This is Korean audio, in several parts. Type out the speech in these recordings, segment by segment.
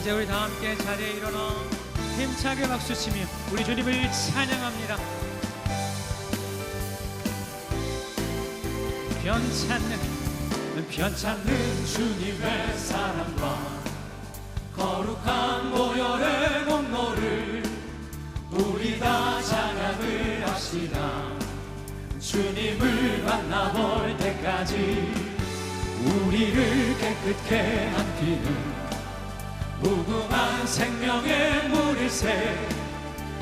이제 우리 다 함께 자리에 일어나 힘차게 박수치며 우리 주님을 찬양합니다. 변찮는 주님의 사랑과 거룩한 보혈의 공로를 우리 다 찬양을 합시다. 주님을 만나볼 때까지 우리를 깨끗게 한 피는 무궁한 생명의 물일새.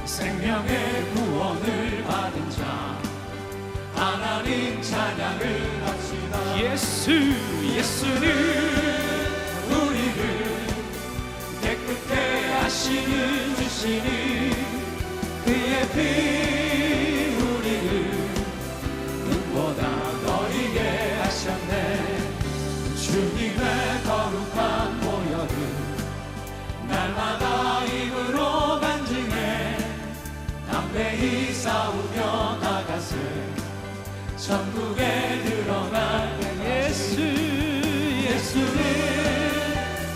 생명의 구원을 받은 자 하나님 찬양을 합시다. 예수는 우리를 깨끗게 하시는 주시니 그의 피 우리를 눈보다 더 이게 하셨네. 주님의 거룩한 보혈은 날마다 입으로 간증해 담대히 싸우며 나가세 천국에 들어갈 예수는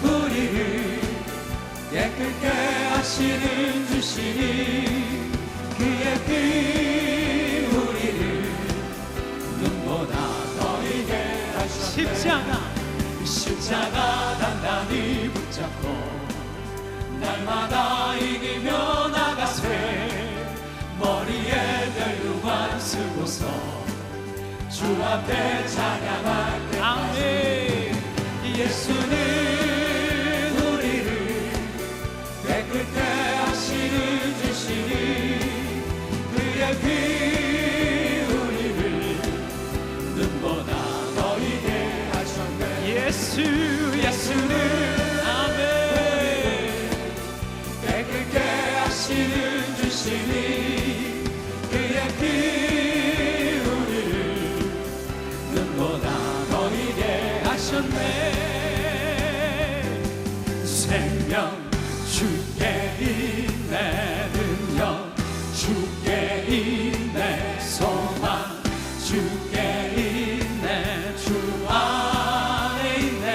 우리를 깨끗게 하시는 주시니 그의 피 우리를 눈보다 더 이게 하셨네. 십자가 단단히 붙잡고 날마다 이기며 나가세. 머리에 멸류관 쓰고서 주 앞에 찬양할 때까지 예수는 우리를 깨끗게 하시는 주시니 그의 피 우리를 눈보다 더 이게 하셨네. 예수는 깨끗게 하시는 주시니 그의 피 우리를 눈보다 더 이게 하셨네. 생명 주께 있네. 능력 주께 있네. 소망 주께 있네. 주 안에 있네.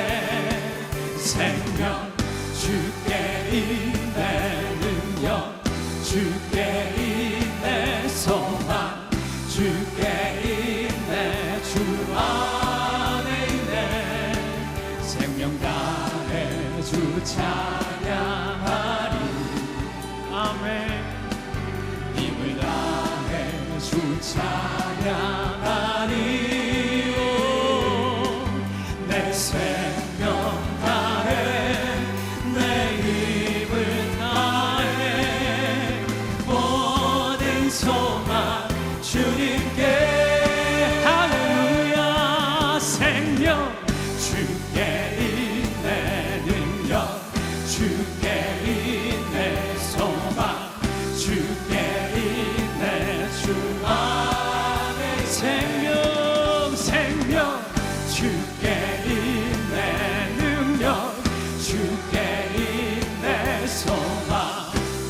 생명 주께 있네. 능력 주께 있네. 소망 주께 있네. 주 안에 있네. 생명 다해 주 찬양하리. 아멘. 힘을 다해 주 찬양하리. 내 생명 다해 내 힘을 다해 모든 소망 주님께. 할렐루야. 생명 주께 있네. 능력 주께 있네. 소망 주께 있네. 주 안에 생명 주께 있네. 능력 주께 있네. 소망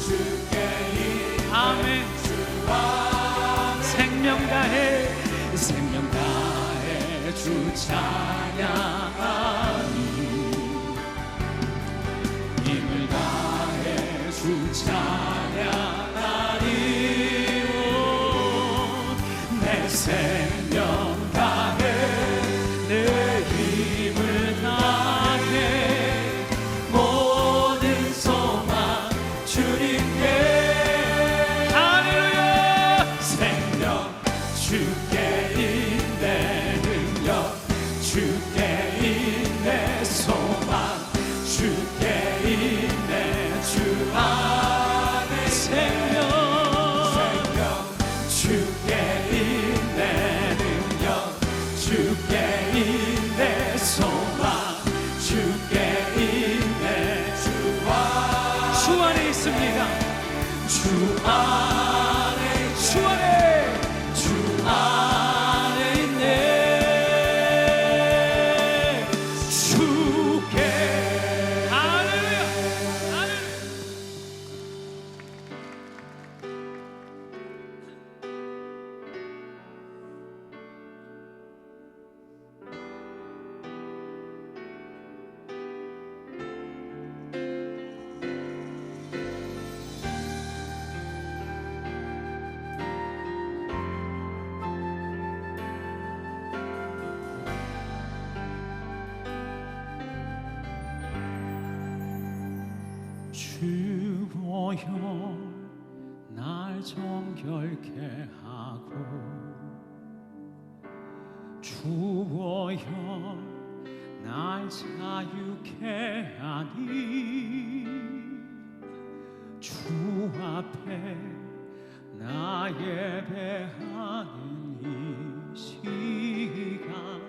주께 있네. 아멘. 주 안에 생명 다해 주 찬양하니. 힘을 다해 주 찬양하니. 내 생명 다해 내 힘을 다해 모든 소망 주님께. 할렐루야. 생명 주께 있네. 능력 주께 있네. 소망 주께 있네. 주 안에 생명 주께 있네. 능력 주께 있네. 소망 주께 있네. 주 안에 있습니다. 주 안에 있네. 주께. 할렐루야. 할렐루야. 주모여 날 정결케 하고 주모여 날 자유케 하니 주 앞에 나 예배하는 이 시간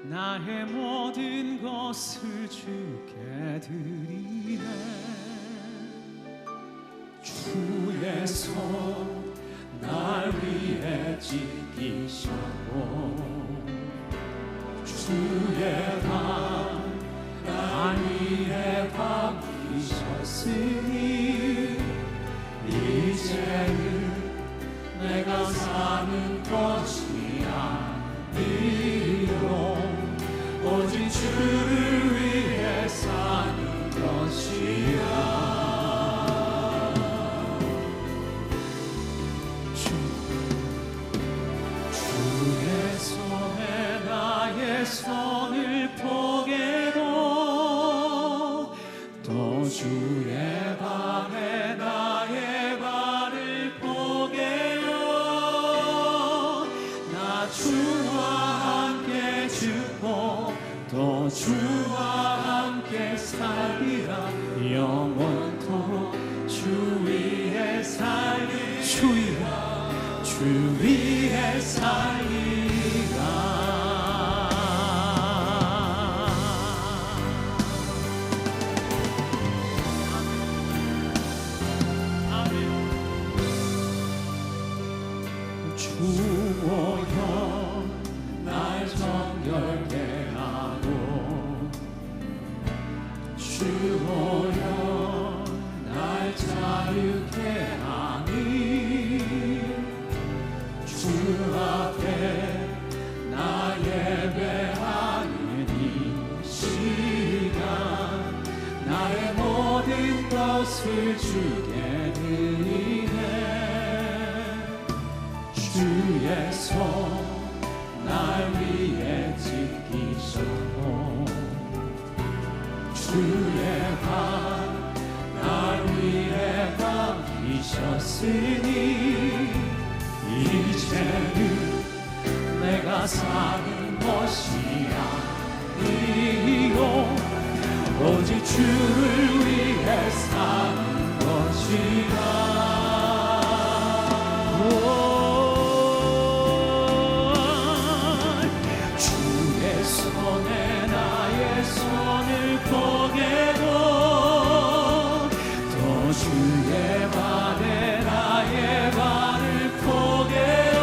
나의 모든 것을 주께 드리네 주의 손 날 위해 지키셨고 주의 발 날 위해 박히셨으니 이제는 내가 사는 것이 아니요 오직 주를 위해 사는 것이야 주의 손에 나의 손을 포개고 또 주의 발에 나의 발을 포개요 나 주와 함께 죽고 또 주와 함께 살리라 영원토록 주 위에 살리 주 위에 살리라 주모여 날 정결케 하고 주모여 날 자유케 하니 주 앞에 나 예배하는 이 시간 나의 모든 것을 주께 드리네 주의 손 날 위해 지키셨고 주의 발 날 위해 박히셨으니 이제는 내가 사는 것이 아니요 오직 주를 위해 사는 것이라 주의 손에 나의 손을 포개고 또 주의 발에 나의 발을 포개요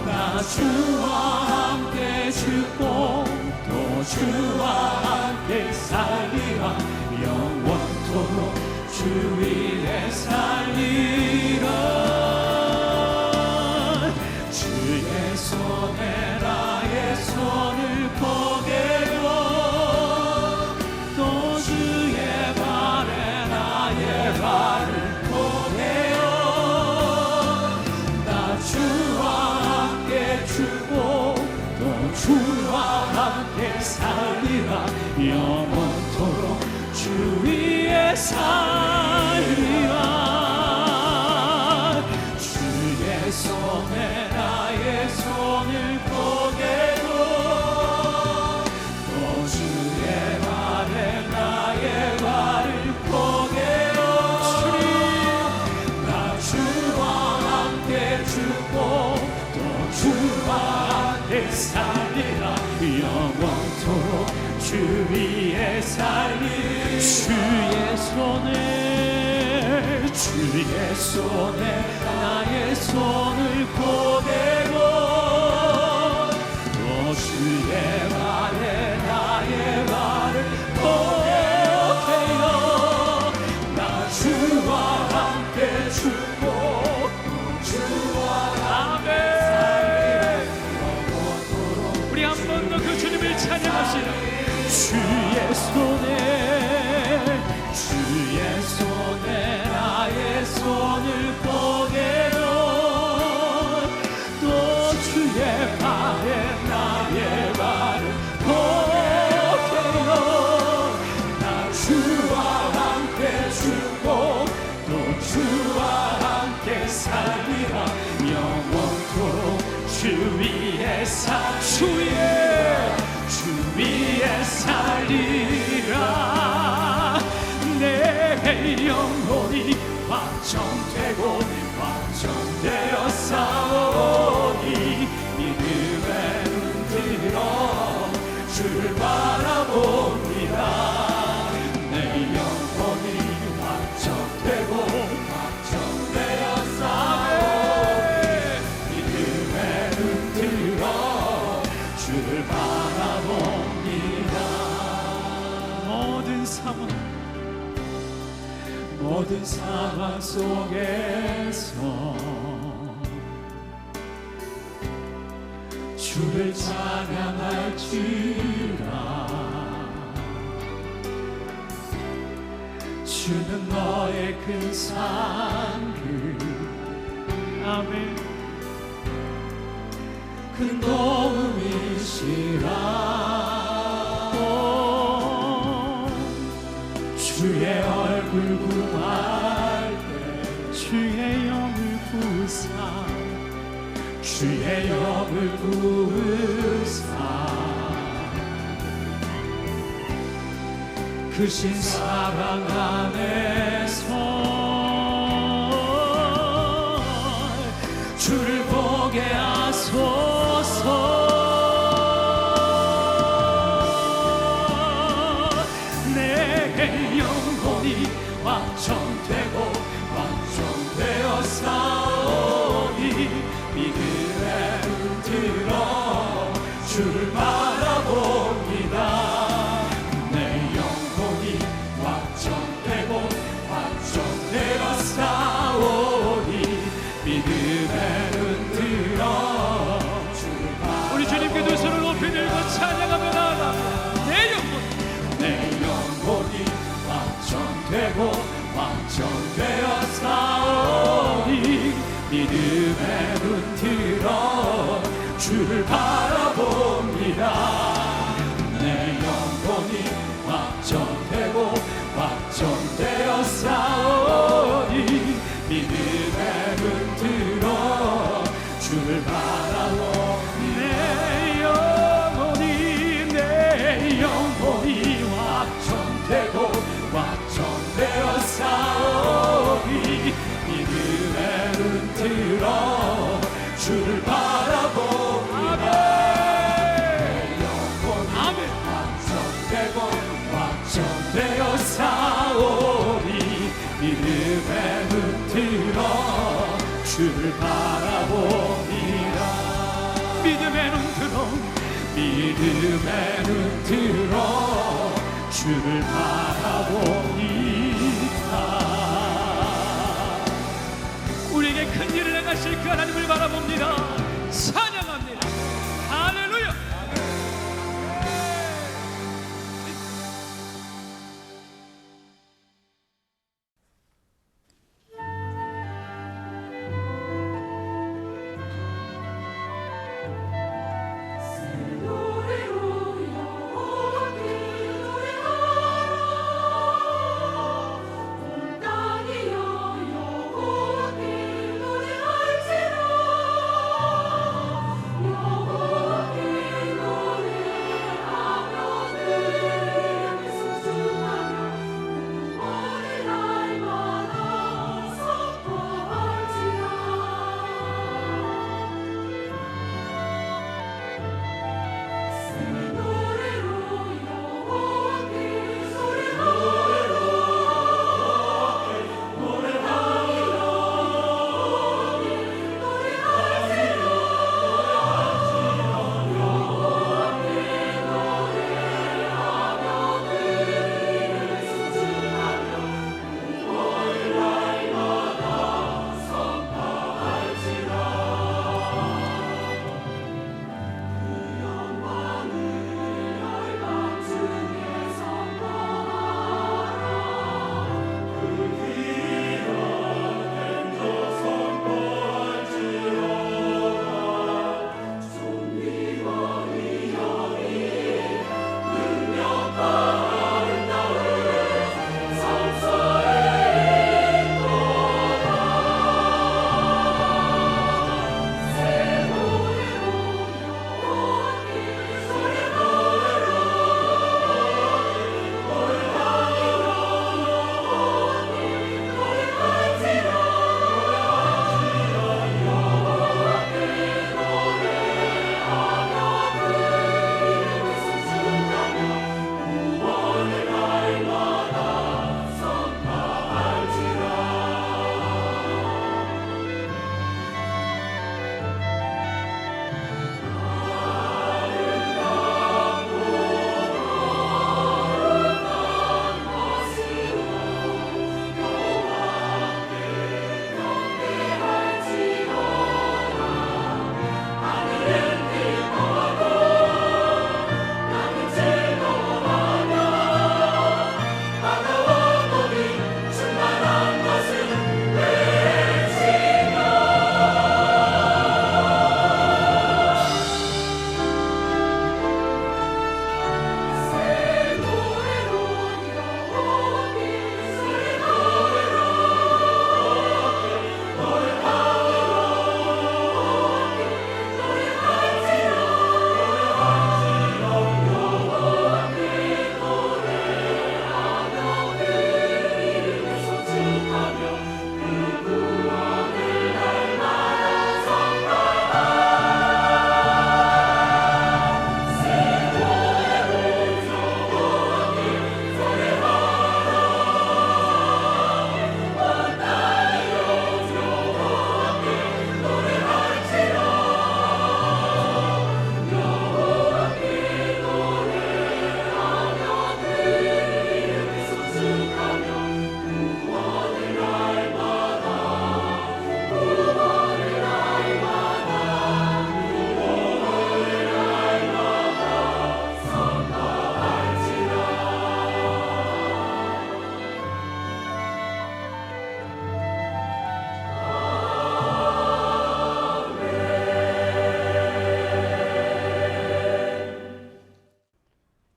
나 주와 함께 죽고 또 주와 함께 살리라 영원토록 주 위에 살리라 주의 손에 나의 손을 포개고 또 주의 발에 나의 발을 포개요 나 주와 함께 죽고 또 주와 함께 살리라 영원토록 주 위에 살리라 주의 손에 나의 손을 포개고 또 주의 발에 나의 발을 포개요 나 주와 함께 죽고 또 주와 함께 살리라 영원토록 주 위에 살리 주의 손에 나의 손을 포개고 또 주의 발에 나의 발을 포개요 나 주와 함께 죽고 또 주와 함께 살리라 우리 한 번 더 그 주님을 찬양합시다. 주의 손에 나의 손을 포개요 또 주의 발에 나의 발을 포개요 나 주와 함께 주위에 살리라. 내 영혼이 확정되고 확정되어 싸우니 믿음에 눈들어 주를 바라봅니다. 내 영혼이 확정되고 확정되어 싸우니 믿음에 눈들어 주를 바라봅니다. 모든 상황 속에서 주를 찬양할지라. 주는 너의 큰 산을 아멘. 큰 도움이시라. 주의 얼굴 구할 때 주의 영을 구사 주의 영을 구사 크신 사랑 안에서 주를 보게 하소서. 내 영혼이 확정되고 확정되어 싸우니 믿음에 눈들어 주를 바라봅니다. 내 영혼이 확정되고 확정되어 싸우니 믿음에 눈들어 주를 바라봅니다. 우리 주님께 두 손을 높이 들고 찬양하며 나아가 내 영혼이 확정되고 확정되어 싸우니 믿음에 눈들어 주를 바라봅니다. 내 영혼이 확정되고 확정되어 싸우니 믿음에 눈들어 주를 바라봅니다. 내 영혼이 확정되고 확정되어 싸우니 믿음에 눈들어 주를 바라봅니다. 내 영혼이 확정되고 확정되어 싸우니 믿음에 눈들어 주를 바라봅니다. 믿음의 눈들어 믿음에 눈들어 주를 바라봅니다. 우리에게 큰 일을 행하실 그 하나님을 바라봅니다. 찬양합니다. 할렐루야.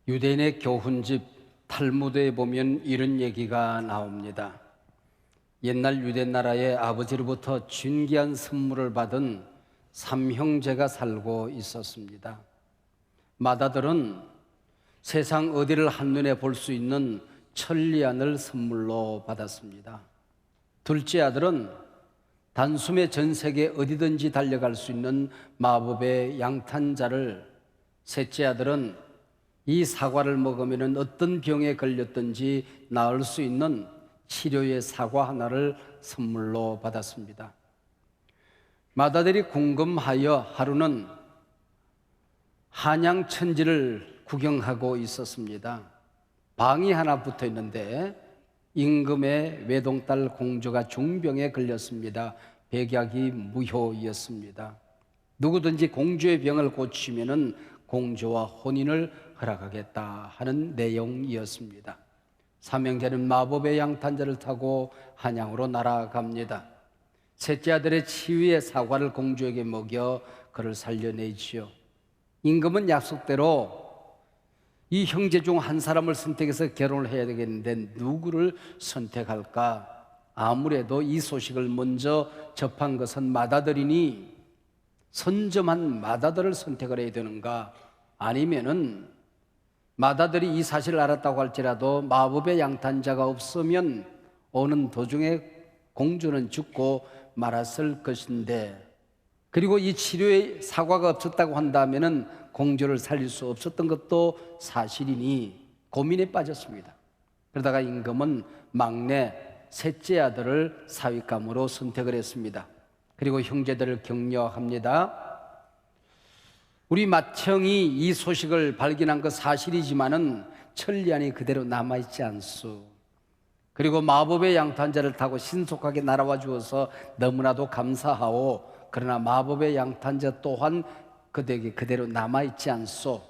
유대인의 교훈집 탈무드에 보면 이런 얘기가 나옵니다. 옛날 유대 나라의 아버지로부터 존귀한 선물을 받은 삼형제가 살고 있었습니다. 맏아들은 세상 어디를 한눈에 볼 수 있는 천리안을 선물로 받았습니다. 둘째 아들은 단숨에 전 세계 어디든지 달려갈 수 있는 마법의 양탄자를, 셋째 아들은 이 사과를 먹으면 어떤 병에 걸렸든지 나을 수 있는 치료의 사과 하나를 선물로 받았습니다. 맏아들이 궁금하여 하루는 한양 천지를 구경하고 있었습니다. 방이 하나 붙어 있는데 임금의 외동딸 공주가 중병에 걸렸습니다. 백약이 무효였습니다. 누구든지 공주의 병을 고치면은 공주와 혼인을 허락하겠다 하는 내용이었습니다. 삼형제는 마법의 양탄자를 타고 한양으로 날아갑니다. 셋째 아들의 치유의 사과를 공주에게 먹여 그를 살려내지요. 임금은 약속대로 이 형제 중 한 사람을 선택해서 결혼을 해야 되겠는데 누구를 선택할까? 아무래도 이 소식을 먼저 접한 것은 맏아들이니 선점한 맏아들을 선택을 해야 되는가? 아니면은 맏아들이 이 사실을 알았다고 할지라도 마법의 양탄자가 없으면 오는 도중에 공주는 죽고 말았을 것인데, 그리고 이 치료의 사과가 없었다고 한다면은 공주를 살릴 수 없었던 것도 사실이니 고민에 빠졌습니다. 그러다가 임금은 막내 셋째 아들을 사위감으로 선택을 했습니다. 그리고 형제들을 격려합니다. 우리 맏형이 이 소식을 발견한 것 사실이지만은 천리안이 그대로 남아있지 않소. 그리고 마법의 양탄자를 타고 신속하게 날아와 주어서 너무나도 감사하오. 그러나 마법의 양탄자 또한 그대에게 그대로 남아있지 않소.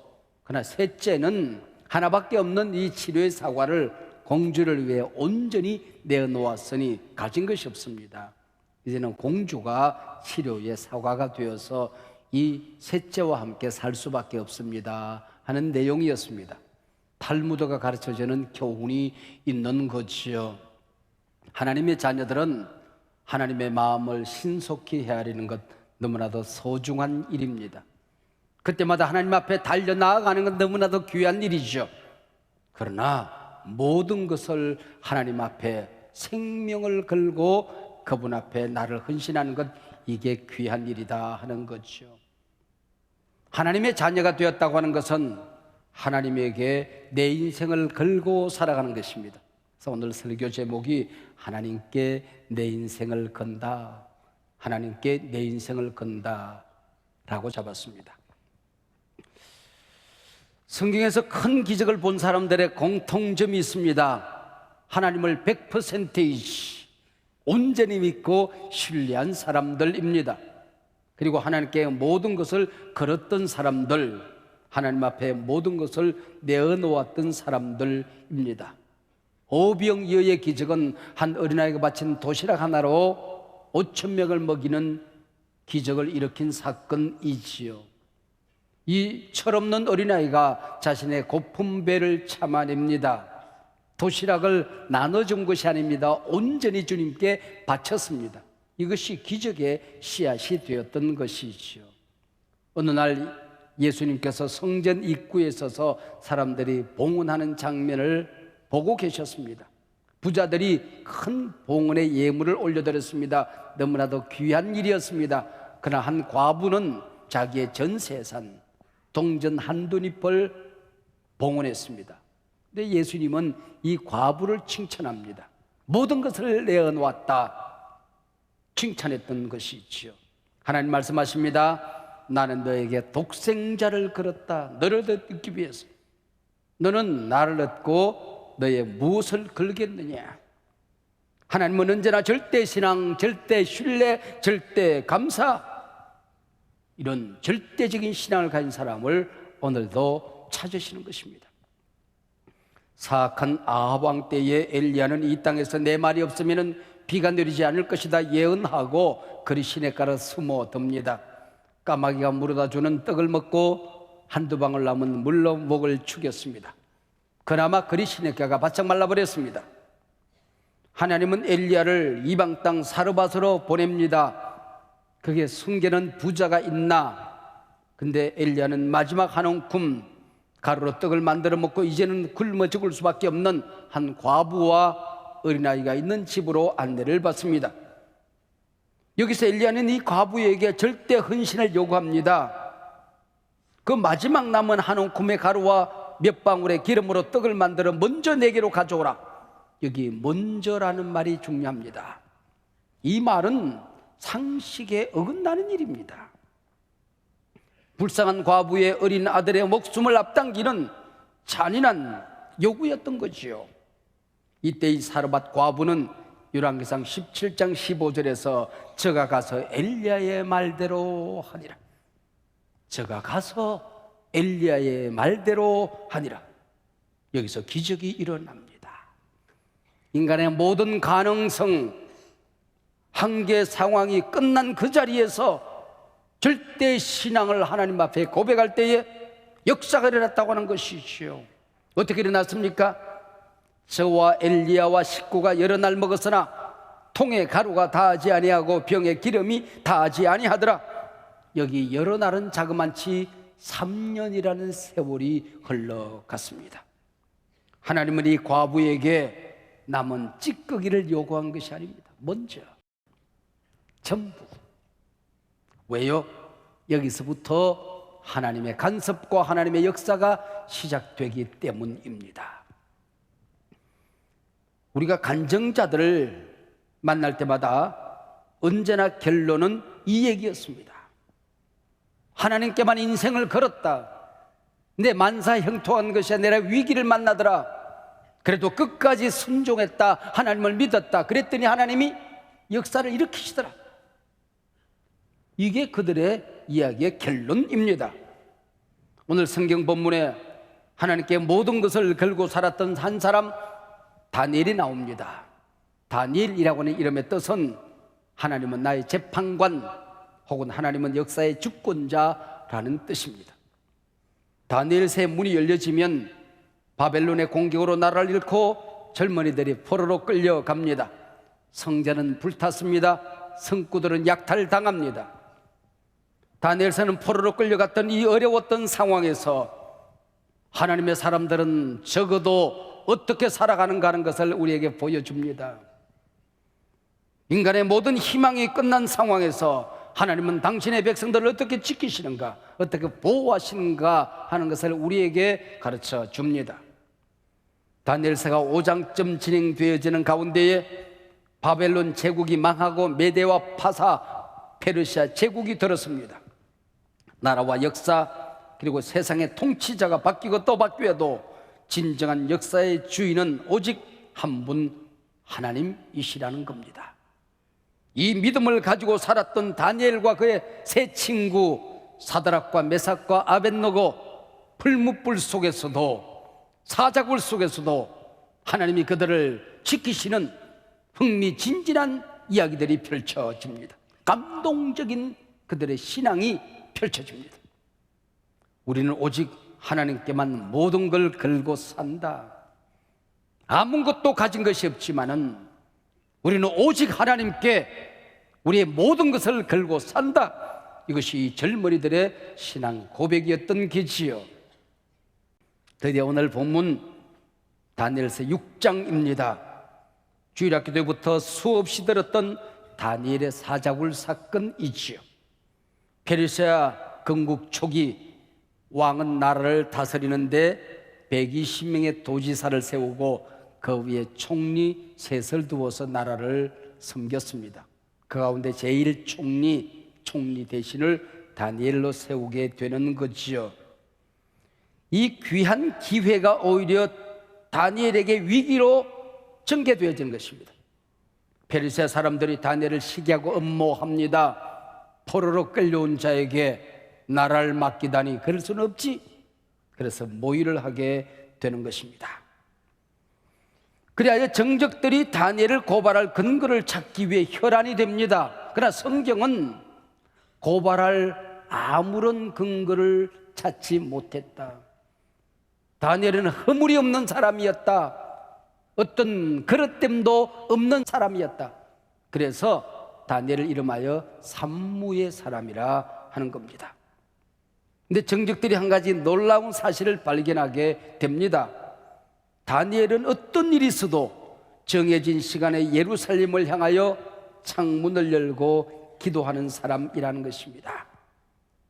그러나 셋째는 하나밖에 없는 이 치료의 사과를 공주를 위해 온전히 내어놓았으니 가진 것이 없습니다. 이제는 공주가 치료의 사과가 되어서 이 셋째와 함께 살 수밖에 없습니다 하는 내용이었습니다. 탈무드가 가르쳐주는 교훈이 있는 거지요. 하나님의 자녀들은 하나님의 마음을 신속히 헤아리는 것 너무나도 소중한 일입니다. 그때마다 하나님 앞에 달려나아가는 건 너무나도 귀한 일이죠. 그러나 모든 것을 하나님 앞에 생명을 걸고 그분 앞에 나를 헌신하는 것, 이게 귀한 일이다 하는 거죠. 하나님의 자녀가 되었다고 하는 것은 하나님에게 내 인생을 걸고 살아가는 것입니다. 그래서 오늘 설교 제목이 하나님께 내 인생을 건다, 하나님께 내 인생을 건다 라고 잡았습니다. 성경에서 큰 기적을 본 사람들의 공통점이 있습니다. 하나님을 100% 온전히 믿고 신뢰한 사람들입니다. 그리고 하나님께 모든 것을 걸었던 사람들, 하나님 앞에 모든 것을 내어놓았던 사람들입니다. 오병이어의 기적은 한 어린아이가 바친 도시락 하나로 5,000명을 먹이는 기적을 일으킨 사건이지요. 이 철없는 어린아이가 자신의 고픈 배를 참아냅니다. 도시락을 나눠준 것이 아닙니다. 온전히 주님께 바쳤습니다. 이것이 기적의 씨앗이 되었던 것이지요. 어느 날 예수님께서 성전 입구에 서서 사람들이 봉헌하는 장면을 보고 계셨습니다. 부자들이 큰 봉헌의 예물을 올려드렸습니다. 너무나도 귀한 일이었습니다. 그러나 한 과부는 자기의 전 재산 동전 한두 잎을 봉헌했습니다. 근데 예수님은 이 과부를 칭찬합니다. 모든 것을 내어놓았다 칭찬했던 것이지요. 하나님 말씀하십니다. 나는 너에게 독생자를 걸었다. 너를 얻기 위해서. 너는 나를 얻고 너의 무엇을 걸겠느냐. 하나님은 언제나 절대 신앙, 절대 신뢰, 절대 감사, 이런 절대적인 신앙을 가진 사람을 오늘도 찾으시는 것입니다. 사악한 아합 왕 때에 엘리야는 이 땅에서 내 말이 없으면 비가 내리지 않을 것이다 예언하고 그리 시냇가로 숨어듭니다. 까마귀가 물어다 주는 떡을 먹고 한두 방울 남은 물로 목을 죽였습니다. 그나마 그리시네가가 바짝 말라버렸습니다. 하나님은 엘리야를 이방 땅 사르밧으로 보냅니다. 그게 숨기는 부자가 있나? 근데 엘리야는 마지막 한 움큼 가루로 떡을 만들어 먹고 이제는 굶어 죽을 수밖에 없는 한 과부와 어린아이가 있는 집으로 안내를 받습니다. 여기서 엘리야는 이 과부에게 절대 헌신을 요구합니다. 그 마지막 남은 한 움큼의 가루와 몇 방울의 기름으로 떡을 만들어 먼저 내게로 가져오라. 여기 먼저라는 말이 중요합니다. 이 말은 상식에 어긋나는 일입니다. 불쌍한 과부의 어린 아들의 목숨을 앞당기는 잔인한 요구였던 거지요. 이때 이 사르밧 과부는 열왕기상 17장 15절에서 저가 가서 엘리야의 말대로 하니라. 저가 가서 엘리야의 말대로 하니라. 여기서 기적이 일어납니다. 인간의 모든 가능성, 한계 상황이 끝난 그 자리에서 절대 신앙을 하나님 앞에 고백할 때에 역사가 일어났다고 하는 것이지요. 어떻게 일어났습니까? 저와 엘리야와 식구가 여러 날 먹었으나 통에 가루가 다하지 아니하고 병에 기름이 다하지 아니하더라. 여기 여러 날은 자그만치 3년이라는 세월이 흘러갔습니다. 하나님은 이 과부에게 남은 찌꺼기를 요구한 것이 아닙니다. 먼저 전부. 왜요? 여기서부터 하나님의 간섭과 하나님의 역사가 시작되기 때문입니다. 우리가 간증자들을 만날 때마다 언제나 결론은 이 얘기였습니다. 하나님께만 인생을 걸었다. 내 만사형통한 것이 아니라 위기를 만나더라. 그래도 끝까지 순종했다. 하나님을 믿었다. 그랬더니 하나님이 역사를 일으키시더라. 이게 그들의 이야기의 결론입니다. 오늘 성경 본문에 하나님께 모든 것을 걸고 살았던 한 사람 다니엘이 나옵니다. 다니엘이라고 하는 이름의 뜻은 하나님은 나의 재판관 혹은 하나님은 역사의 주권자라는 뜻입니다. 다니엘서의 문이 열려지면 바벨론의 공격으로 나라를 잃고 젊은이들이 포로로 끌려갑니다. 성전은 불탔습니다. 성구들은 약탈당합니다. 다니엘서는 포로로 끌려갔던 이 어려웠던 상황에서 하나님의 사람들은 적어도 어떻게 살아가는가 하는 것을 우리에게 보여줍니다. 인간의 모든 희망이 끝난 상황에서 하나님은 당신의 백성들을 어떻게 지키시는가, 어떻게 보호하시는가 하는 것을 우리에게 가르쳐 줍니다. 다니엘서가 5장쯤 진행되어지는 가운데에 바벨론 제국이 망하고 메대와 파사, 페르시아 제국이 들었습니다. 나라와 역사 그리고 세상의 통치자가 바뀌고 또 바뀌어도 진정한 역사의 주인은 오직 한 분 하나님이시라는 겁니다. 이 믿음을 가지고 살았던 다니엘과 그의 세 친구 사드락과 메삭과 아벳노고 풀무불 속에서도 사자굴 속에서도 하나님이 그들을 지키시는 흥미진진한 이야기들이 펼쳐집니다. 감동적인 그들의 신앙이 펼쳐집니다. 우리는 오직 하나님께만 모든 걸 걸고 산다. 아무것도 가진 것이 없지만은 우리는 오직 하나님께 우리의 모든 것을 걸고 산다. 이것이 이 젊은이들의 신앙 고백이었던 게지요. 드디어 오늘 본문 다니엘서 6장입니다. 주일학교 때부터 수없이 들었던 다니엘의 사자굴 사건이지요. 페르시아 건국 초기 왕은 나라를 다스리는데 120명의 도지사를 세우고 그 위에 총리 셋을 두어서 나라를 섬겼습니다. 그 가운데 제일 총리 대신을 다니엘로 세우게 되는 거지요. 이 귀한 기회가 오히려 다니엘에게 위기로 전개되어진 것입니다. 페르시아 사람들이 다니엘을 시기하고 음모합니다. 포로로 끌려온 자에게 나라를 맡기다니 그럴 수는 없지. 그래서 모의를 하게 되는 것입니다. 그래야 정적들이 다니엘을 고발할 근거를 찾기 위해 혈안이 됩니다. 그러나 성경은 고발할 아무런 근거를 찾지 못했다. 다니엘은 허물이 없는 사람이었다. 어떤 그릇됨도 없는 사람이었다. 그래서 다니엘을 이름하여 산무의 사람이라 하는 겁니다. 근데 정적들이 한 가지 놀라운 사실을 발견하게 됩니다. 다니엘은 어떤 일이 있어도 정해진 시간에 예루살렘을 향하여 창문을 열고 기도하는 사람이라는 것입니다.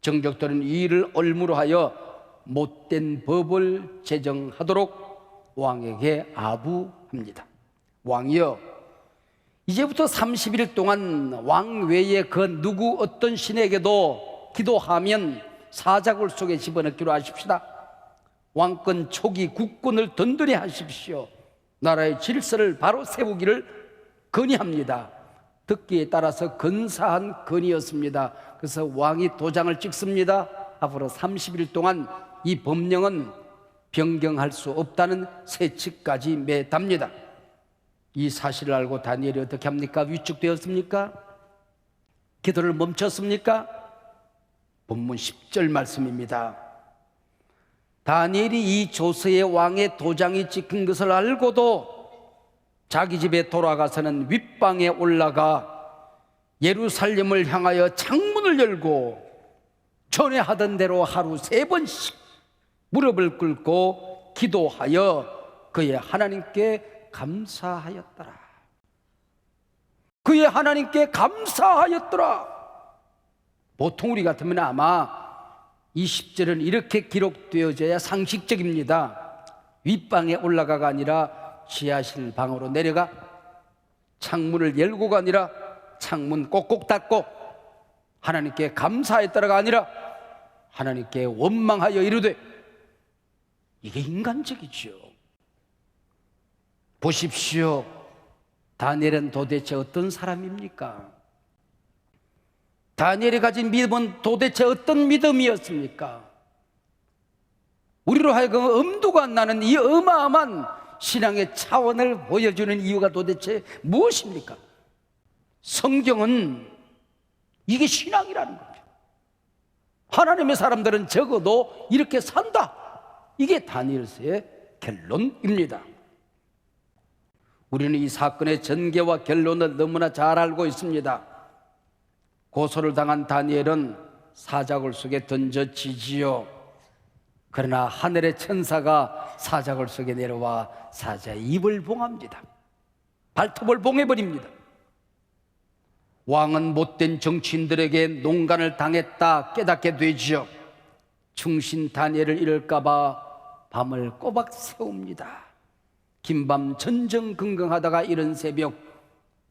정적들은 이 일을 올무로 하여 못된 법을 제정하도록 왕에게 아부합니다. 왕이여, 이제부터 30일 동안 왕 외에 그 누구 어떤 신에게도 기도하면 사자굴 속에 집어넣기로 하십시다. 왕권 초기 국권을 든든히 하십시오. 나라의 질서를 바로 세우기를 건의합니다. 듣기에 따라서 근사한 건의였습니다. 그래서 왕이 도장을 찍습니다. 앞으로 30일 동안 이 법령은 변경할 수 없다는 세칙까지 맺답니다. 이 사실을 알고 다니엘이 어떻게 합니까? 위축되었습니까? 기도를 멈췄습니까? 본문 10절 말씀입니다. 다니엘이 이 조서에 왕의 도장이 찍힌 것을 알고도 자기 집에 돌아가서는 윗방에 올라가 예루살렘을 향하여 창문을 열고 전에 하던 대로 하루 3번씩 무릎을 꿇고 기도하여 그의 하나님께 감사하였더라. 그의 하나님께 감사하였더라. 보통 우리 같으면 아마 이 10절은 이렇게 기록되어져야 상식적입니다. 윗방에 올라가가 아니라 지하실 방으로 내려가 창문을 열고가 아니라 창문 꼭꼭 닫고 하나님께 감사했더라가 아니라 하나님께 원망하여 이르되, 이게 인간적이죠. 보십시오. 다니엘은 도대체 어떤 사람입니까? 다니엘이 가진 믿음은 도대체 어떤 믿음이었습니까? 우리로 하여금 엄두가 안 나는 이 어마어마한 신앙의 차원을 보여주는 이유가 도대체 무엇입니까? 성경은 이게 신앙이라는 거죠. 하나님의 사람들은 적어도 이렇게 산다. 이게 다니엘서의 결론입니다. 우리는 이 사건의 전개와 결론을 너무나 잘 알고 있습니다. 고소를 당한 다니엘은 사자굴 속에 던져지지요. 그러나 하늘의 천사가 사자굴 속에 내려와 사자의 입을 봉합니다. 발톱을 봉해버립니다. 왕은 못된 정치인들에게 농간을 당했다 깨닫게 되지요. 충신 다니엘을 잃을까봐 밤을 꼬박 세웁니다. 긴밤 전전긍긍하다가 이른 새벽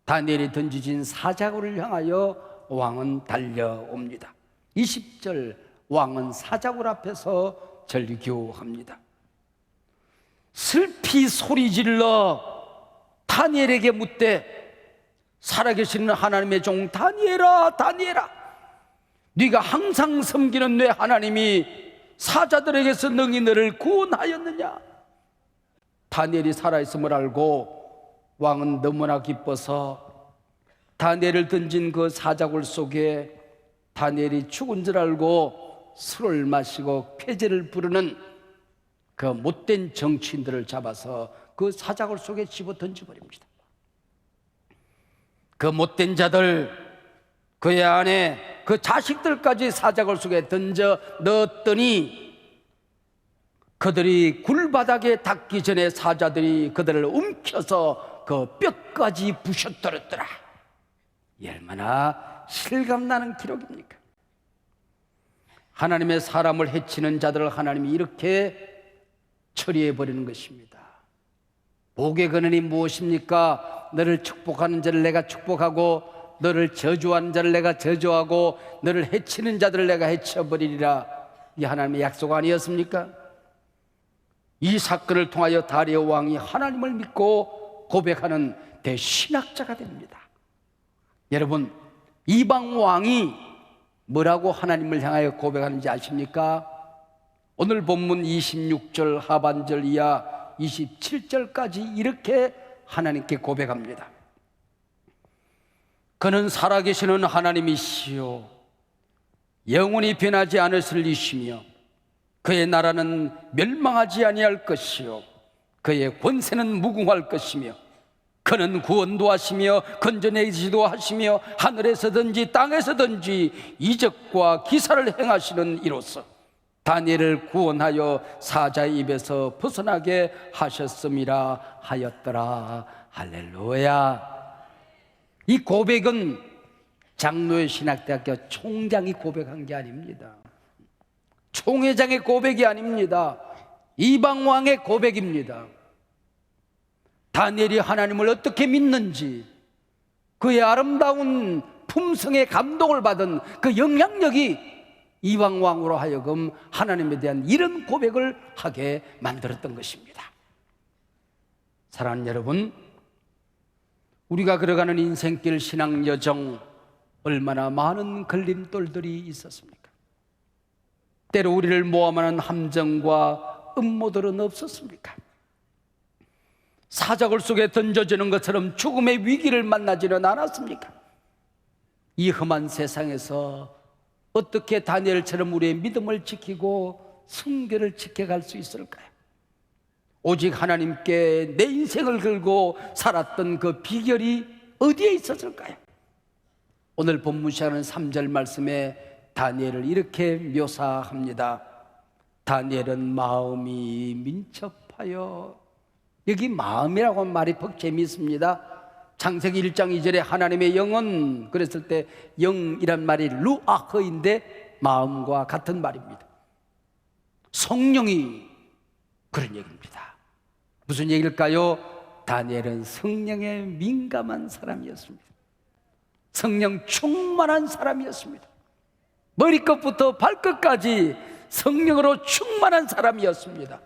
다니엘이 던지진 사자굴을 향하여 왕은 달려옵니다. 20절, 왕은 사자굴 앞에서 절규합니다. 슬피 소리질러 다니엘에게 묻되, 살아계시는 하나님의 종 다니엘아, 다니엘아, 네가 항상 섬기는 내 하나님이 사자들에게서 능히 너를 구원하였느냐? 다니엘이 살아있음을 알고 왕은 너무나 기뻐서 다니엘을 던진 그 사자굴 속에 다니엘이 죽은 줄 알고 술을 마시고 쾌제를 부르는 그 못된 정치인들을 잡아서 그 사자굴 속에 집어 던져버립니다. 그 못된 자들, 그의 아내, 그 자식들까지 사자굴 속에 던져 넣었더니 그들이 굴바닥에 닿기 전에 사자들이 그들을 움켜서 그 뼈까지 부셔뜨렸더라. 얼마나 실감나는 기록입니까? 하나님의 사람을 해치는 자들을 하나님이 이렇게 처리해버리는 것입니다. 복의 근원이 무엇입니까? 너를 축복하는 자를 내가 축복하고 너를 저주하는 자를 내가 저주하고 너를 해치는 자들을 내가 해쳐버리리라. 이 하나님의 약속 아니었습니까? 이 사건을 통하여 다리오 왕이 하나님을 믿고 고백하는 대신학자가 됩니다. 여러분, 이방 왕이 뭐라고 하나님을 향하여 고백하는지 아십니까? 오늘 본문 26절 하반절 이하 27절까지 이렇게 하나님께 고백합니다. 그는 살아계시는 하나님이시요 영원히 변하지 않으실 이시며 그의 나라는 멸망하지 아니할 것이요 그의 권세는 무궁할 것이며 그는 구원도 하시며 건져내시도 하시며 하늘에서든지 땅에서든지 이적과 기사를 행하시는 이로서 다니엘을 구원하여 사자의 입에서 벗어나게 하셨음이라 하였더라. 할렐루야. 이 고백은 장로의 신학대학교 총장이 고백한 게 아닙니다. 총회장의 고백이 아닙니다. 이방왕의 고백입니다. 다니엘이 하나님을 어떻게 믿는지, 그의 아름다운 품성에 감동을 받은 그 영향력이 이방왕으로 하여금 하나님에 대한 이런 고백을 하게 만들었던 것입니다. 사랑하는 여러분, 우리가 걸어가는 인생길 신앙 여정 얼마나 많은 걸림돌들이 있었습니까? 때로 우리를 모함하는 함정과 음모들은 없었습니까? 사자굴 속에 던져지는 것처럼 죽음의 위기를 만나지는 않았습니까? 이 험한 세상에서 어떻게 다니엘처럼 우리의 믿음을 지키고 순결을 지켜갈 수 있을까요? 오직 하나님께 내 인생을 걸고 살았던 그 비결이 어디에 있었을까요? 오늘 본문 시작하는 3절 말씀에 다니엘을 이렇게 묘사합니다. 다니엘은 마음이 민첩하여. 여기 마음이라고 하는 말이 퍽 재미있습니다. 창세기 1장 2절에 하나님의 영은 그랬을 때 영이란 말이 루아흐인데 마음과 같은 말입니다. 성령이 그런 얘기입니다. 무슨 얘기일까요? 다니엘은 성령에 민감한 사람이었습니다. 성령 충만한 사람이었습니다. 머리끝부터 발끝까지 성령으로 충만한 사람이었습니다.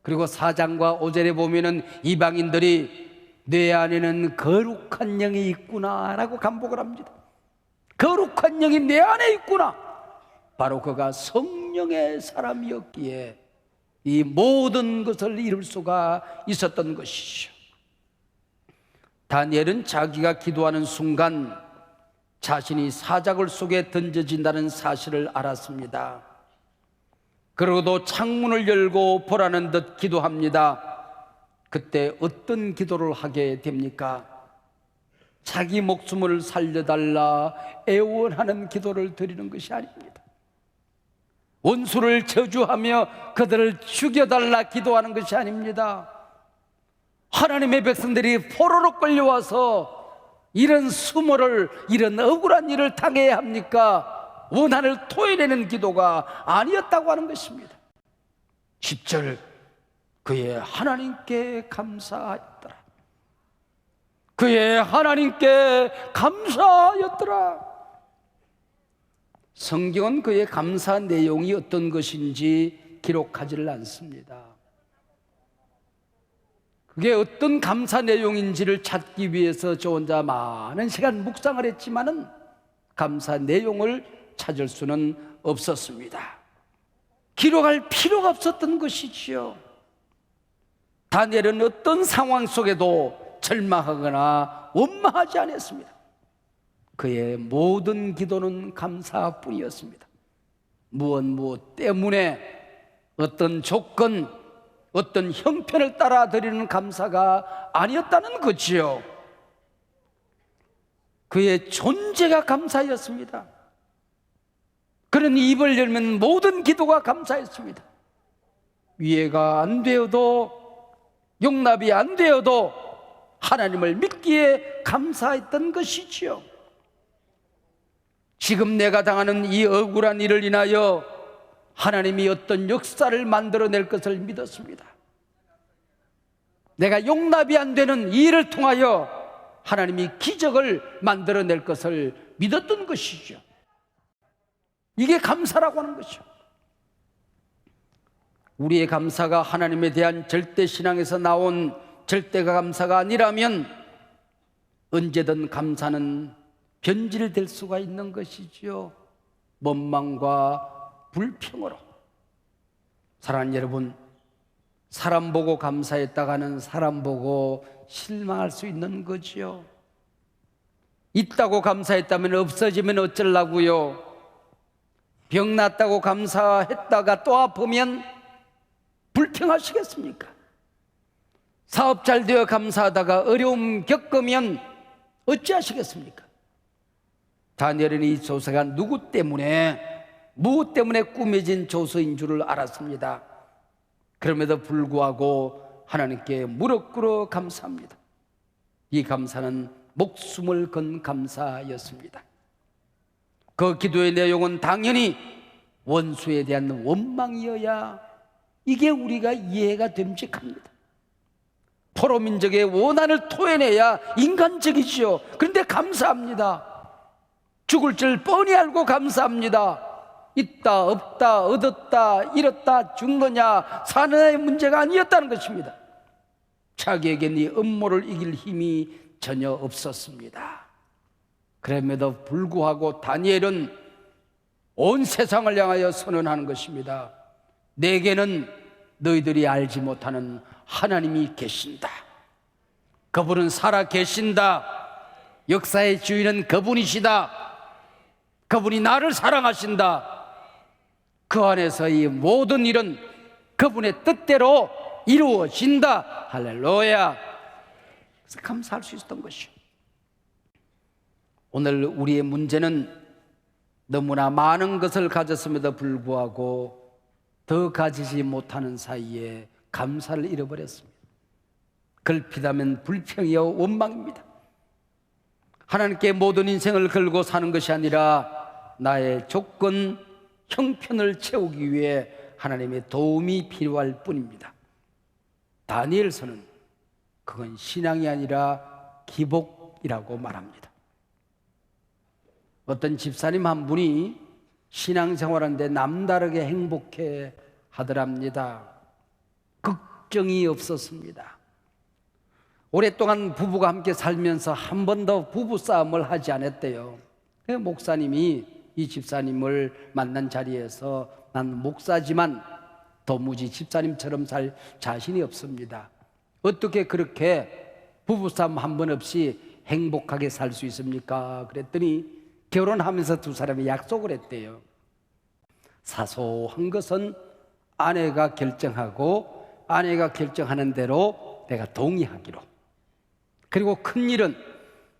그리고 4장과 5절에 보면은 이방인들이 내 안에는 거룩한 영이 있구나 라고 감복을 합니다. 거룩한 영이 내 안에 있구나. 바로 그가 성령의 사람이었기에 이 모든 것을 이룰 수가 있었던 것이죠. 다니엘은 자기가 기도하는 순간 자신이 사자굴 속에 던져진다는 사실을 알았습니다. 그러고도 창문을 열고 보라는 듯 기도합니다. 그때 어떤 기도를 하게 됩니까? 자기 목숨을 살려달라 애원하는 기도를 드리는 것이 아닙니다. 원수를 저주하며 그들을 죽여달라 기도하는 것이 아닙니다. 하나님의 백성들이 포로로 끌려와서 이런 수모를, 이런 억울한 일을 당해야 합니까? 원한을 토해내는 기도가 아니었다고 하는 것입니다. 10절, 그의 하나님께 감사하였더라. 그의 하나님께 감사하였더라. 성경은 그의 감사 내용이 어떤 것인지 기록하지를 않습니다. 그게 어떤 감사 내용인지를 찾기 위해서 저 혼자 많은 시간 묵상을 했지만은 감사 내용을 찾을 수는 없었습니다. 기록할 필요가 없었던 것이지요. 다니엘은 어떤 상황 속에도 절망하거나 원망하지 않았습니다. 그의 모든 기도는 감사뿐이었습니다. 무엇 때문에 어떤 조건, 어떤 형편을 따라 드리는 감사가 아니었다는 거지요. 그의 존재가 감사였습니다. 그는 입을 열면 모든 기도가 감사했습니다. 이해가 안 되어도, 용납이 안 되어도 하나님을 믿기에 감사했던 것이지요. 지금 내가 당하는 이 억울한 일을 인하여 하나님이 어떤 역사를 만들어낼 것을 믿었습니다. 내가 용납이 안 되는 이 일을 통하여 하나님이 기적을 만들어낼 것을 믿었던 것이죠. 이게 감사라고 하는 것이죠. 우리의 감사가 하나님에 대한 절대신앙에서 나온 절대가 감사가 아니라면 언제든 감사는 변질될 수가 있는 것이지요. 원망과 불평으로. 사랑하는 여러분, 사람 보고 감사했다가는 사람 보고 실망할 수 있는 거지요. 있다고 감사했다면 없어지면 어쩌려고요? 병 낫다고 감사했다가 또 아프면 불평하시겠습니까? 사업 잘 되어 감사하다가 어려움 겪으면 어찌하시겠습니까? 다니엘은 이 조서가 누구 때문에, 무엇 때문에 꾸며진 조서인 줄을 알았습니다. 그럼에도 불구하고 하나님께 무릎 꿇어 감사합니다. 이 감사는 목숨을 건 감사였습니다. 그 기도의 내용은 당연히 원수에 대한 원망이어야 이게 우리가 이해가 됨직합니다. 포로 민족의 원한을 토해내야 인간적이지요. 그런데 감사합니다. 죽을 줄 뻔히 알고 감사합니다. 있다 없다 얻었다 잃었다 준 거냐 사느냐의 문제가 아니었다는 것입니다. 자기에겐 이 음모를 이길 힘이 전혀 없었습니다. 그럼에도 불구하고 다니엘은 온 세상을 향하여 선언하는 것입니다. 내게는 너희들이 알지 못하는 하나님이 계신다. 그분은 살아 계신다. 역사의 주인은 그분이시다. 그분이 나를 사랑하신다. 그 안에서 이 모든 일은 그분의 뜻대로 이루어진다. 할렐루야. 그래서 감사할 수 있었던 것이요. 오늘 우리의 문제는 너무나 많은 것을 가졌음에도 불구하고 더 가지지 못하는 사이에 감사를 잃어버렸습니다. 걸핏하면 불평이요 원망입니다. 하나님께 모든 인생을 걸고 사는 것이 아니라 나의 조건, 형편을 채우기 위해 하나님의 도움이 필요할 뿐입니다. 다니엘서는 그건 신앙이 아니라 기복이라고 말합니다. 어떤 집사님 한 분이 신앙생활하는데 남다르게 행복해 하더랍니다. 걱정이 없었습니다. 오랫동안 부부가 함께 살면서 한 번도 부부싸움을 하지 않았대요. 목사님이 이 집사님을 만난 자리에서 난 목사지만 도무지 집사님처럼 살 자신이 없습니다. 어떻게 그렇게 부부싸움 한 번 없이 행복하게 살 수 있습니까? 그랬더니 결혼하면서 두 사람이 약속을 했대요. 사소한 것은 아내가 결정하고 아내가 결정하는 대로 내가 동의하기로, 그리고 큰 일은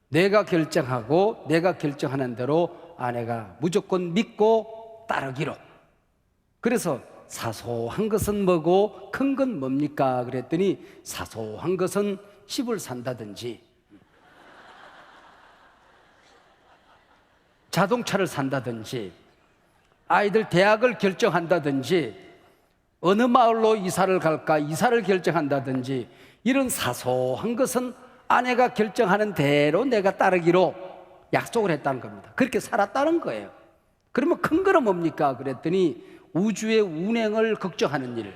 내가 결정하고 내가 결정하는 대로 아내가 무조건 믿고 따르기로. 그래서 사소한 것은 뭐고 큰 건 뭡니까? 그랬더니 사소한 것은 집을 산다든지 자동차를 산다든지 아이들 대학을 결정한다든지 어느 마을로 이사를 갈까 이사를 결정한다든지 이런 사소한 것은 아내가 결정하는 대로 내가 따르기로 약속을 했다는 겁니다. 그렇게 살았다는 거예요. 그러면 큰 거는 뭡니까? 그랬더니 우주의 운행을 걱정하는 일,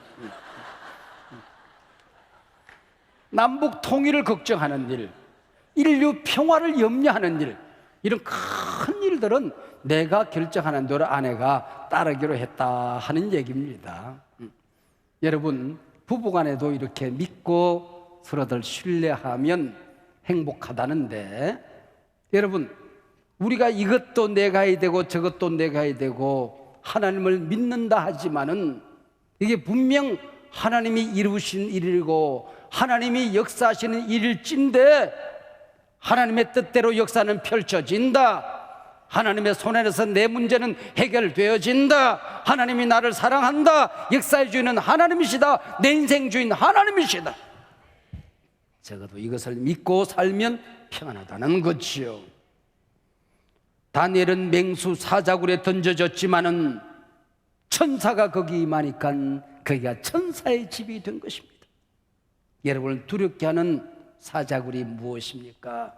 남북 통일을 걱정하는 일, 인류 평화를 염려하는 일, 이런 큰 일들은 내가 결정하는 대로 아내가 따르기로 했다 하는 얘기입니다. 여러분, 부부간에도 이렇게 믿고 서로들 신뢰하면 행복하다는데, 여러분, 우리가 이것도 내가 해야 되고 저것도 내가 해야 되고 하나님을 믿는다 하지만은 이게 분명 하나님이 이루신 일이고 하나님이 역사하시는 일일진데 하나님의 뜻대로 역사는 펼쳐진다. 하나님의 손안에서 내 문제는 해결되어진다. 하나님이 나를 사랑한다. 역사의 주인은 하나님이시다. 내 인생 주인 하나님이시다. 적어도 이것을 믿고 살면 평안하다는 거지요. 다니엘은 맹수 사자굴에 던져졌지만은 천사가 거기 임하니까 거기가 천사의 집이 된 것입니다. 여러분을 두렵게 하는 사자굴이 무엇입니까?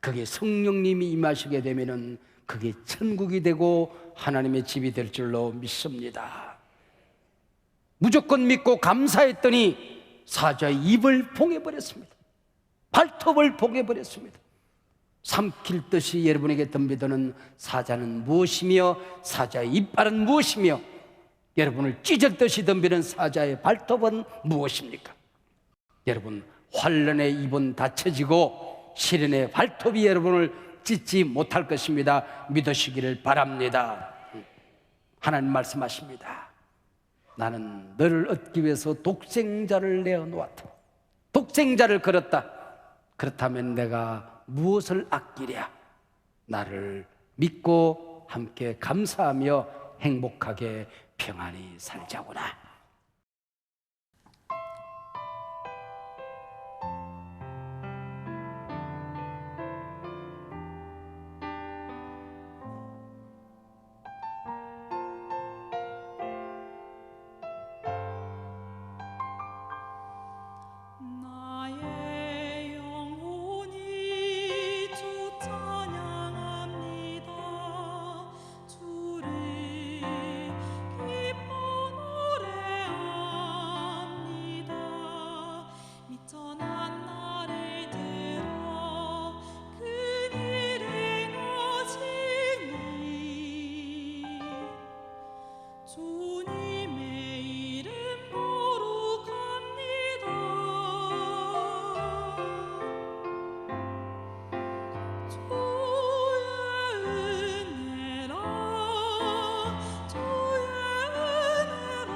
그게 성령님이 임하시게 되면은 그게 천국이 되고 하나님의 집이 될 줄로 믿습니다. 무조건 믿고 감사했더니 사자의 입을 봉해버렸습니다. 발톱을 봉해버렸습니다. 삼킬 듯이 여러분에게 덤비드는 사자는 무엇이며 사자의 이빨은 무엇이며 여러분을 찢을 듯이 덤비는 사자의 발톱은 무엇입니까? 여러분, 환란의 입은 닫혀지고 시련의 발톱이 여러분을 찢지 못할 것입니다. 믿으시기를 바랍니다. 하나님 말씀하십니다. 나는 너를 얻기 위해서 독생자를 내어놓았다. 독생자를 걸었다. 그렇다면 내가 무엇을 아끼랴? 나를 믿고 함께 감사하며 행복하게 평안히 살자구나. 나의 영혼이 주 찬양합니다. 주를 기뻐 노래합니다. 미천한 나를 들어 그를 행하시니 주님의 이름 거룩합니다. 주의 은혜라 주의 은혜라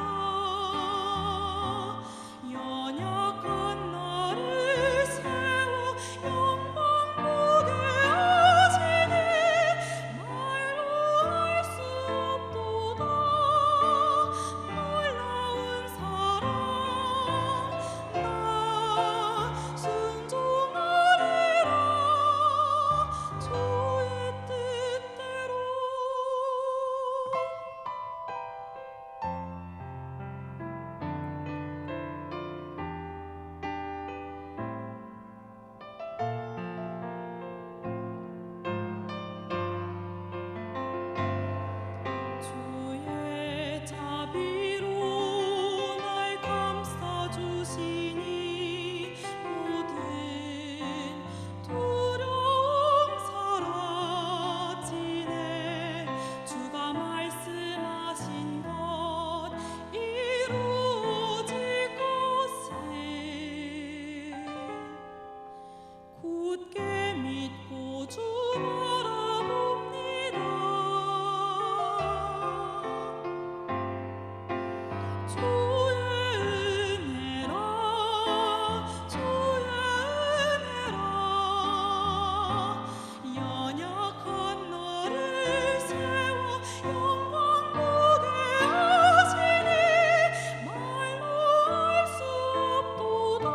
연약한 나를 세워 영광 보게 하시니 말로 할 수 없도다. 놀라운 사랑 나 순종하리라 주의 뜻대로. 주의 자비로 날 감싸주시니 모든 두려움 사라지네. 주가 말씀하신 것 이루어질 것을 굳게 믿고 주 바라봅니다. 주의 은혜라 주의 은혜라 연약한 나를 세워 영광 보게 하시니 말로 할 수 없도다.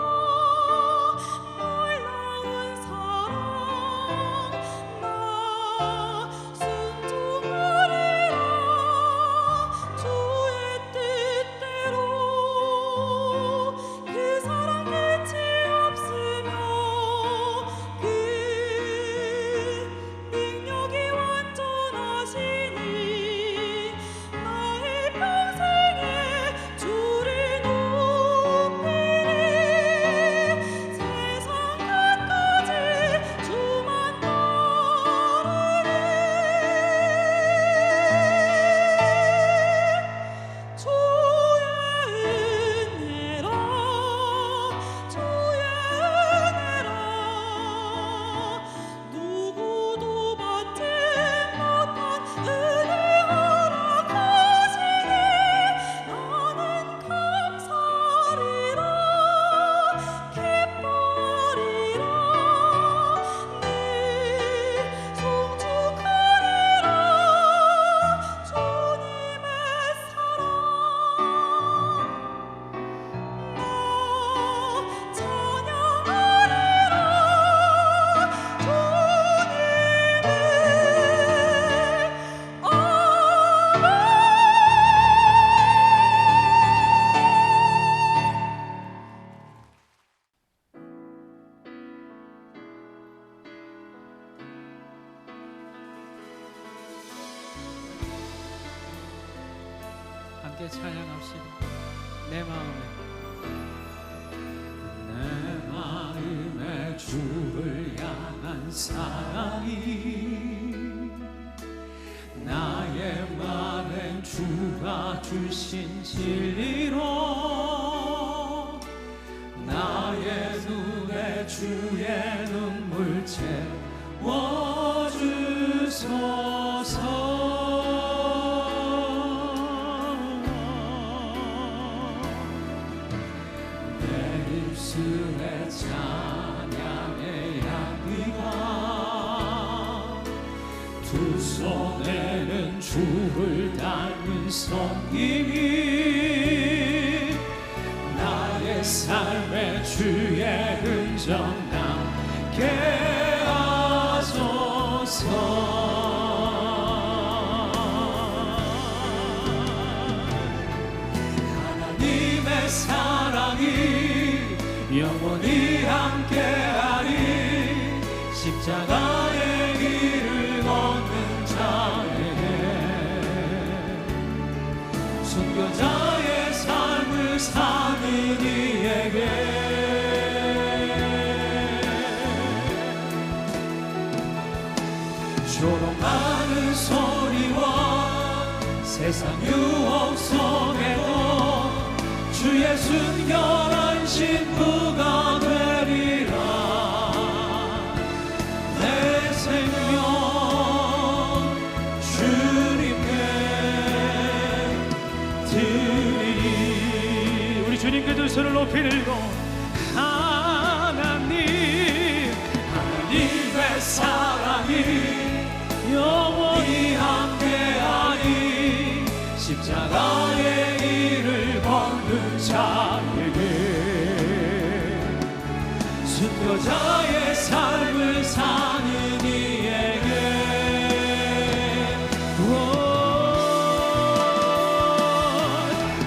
놀라운 사랑 나 순종하리라 주의 뜻대로. 그 사랑 끝이 없으며 그 능력이 완전하시니 나의 평생에 주를 높이리. 세상 끝까지 주만 따르리. 주의 은혜라 주의 은혜라 누구도 받지 못한 은혜 허락하시니 나는 감사하리라 기뻐하리라 늘 송축하리라 주님의 사랑 나 찬양하리라 함께 찬양합시다. 내 마음에 내 마음에 주를 향한 사랑이 나의 맘엔 주가 주신 진리로 나의 눈에 주의 눈물 채워주소서. 입술에 찬양의 향기가 두 손에는 주를 닮은 성인이 나의 삶의 주의 흔적 남게 하소서. 하나님의 사랑이 영원히 함께하리. 십자가의 길을 걷는 자에게 순교자의 삶을 사는 이에게 조롱하는 소리와 세상 유혹 속에도 주의 순결한 신부가 되리라. 내 생명 주님께 드리리. 우리 주님께 두 손을 높이 들고 하나님의 사랑이 영원히 함께하니 십자가의 길을 걷는 자에게 순교자의 삶을 사는 이에게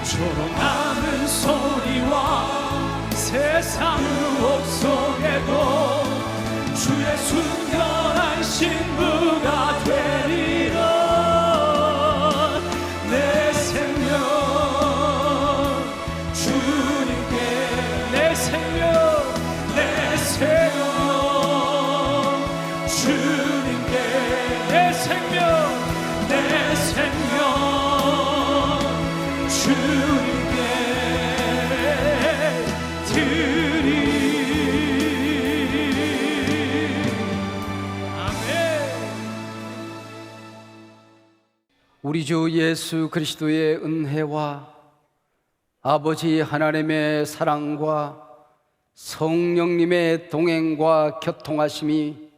조롱하는 소리와 세상 유혹 속에도 주의 순결한 신부가 되리라. 내 생명 주님께 내 생명 주님께 내 생명 주님께 드리. 우리 주 예수 그리스도의 은혜와 아버지 하나님의 사랑과 성령님의 동행과 교통하심이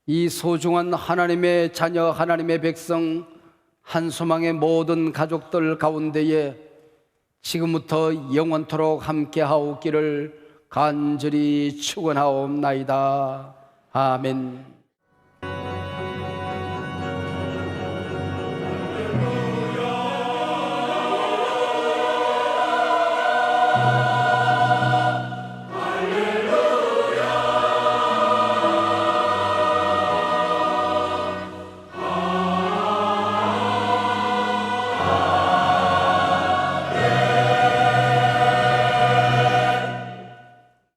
이 소중한 하나님의 자녀 하나님의 백성 한소망의 모든 가족들 가운데에 지금부터 영원토록 함께하옵기를 간절히 축원하옵나이다. 아멘.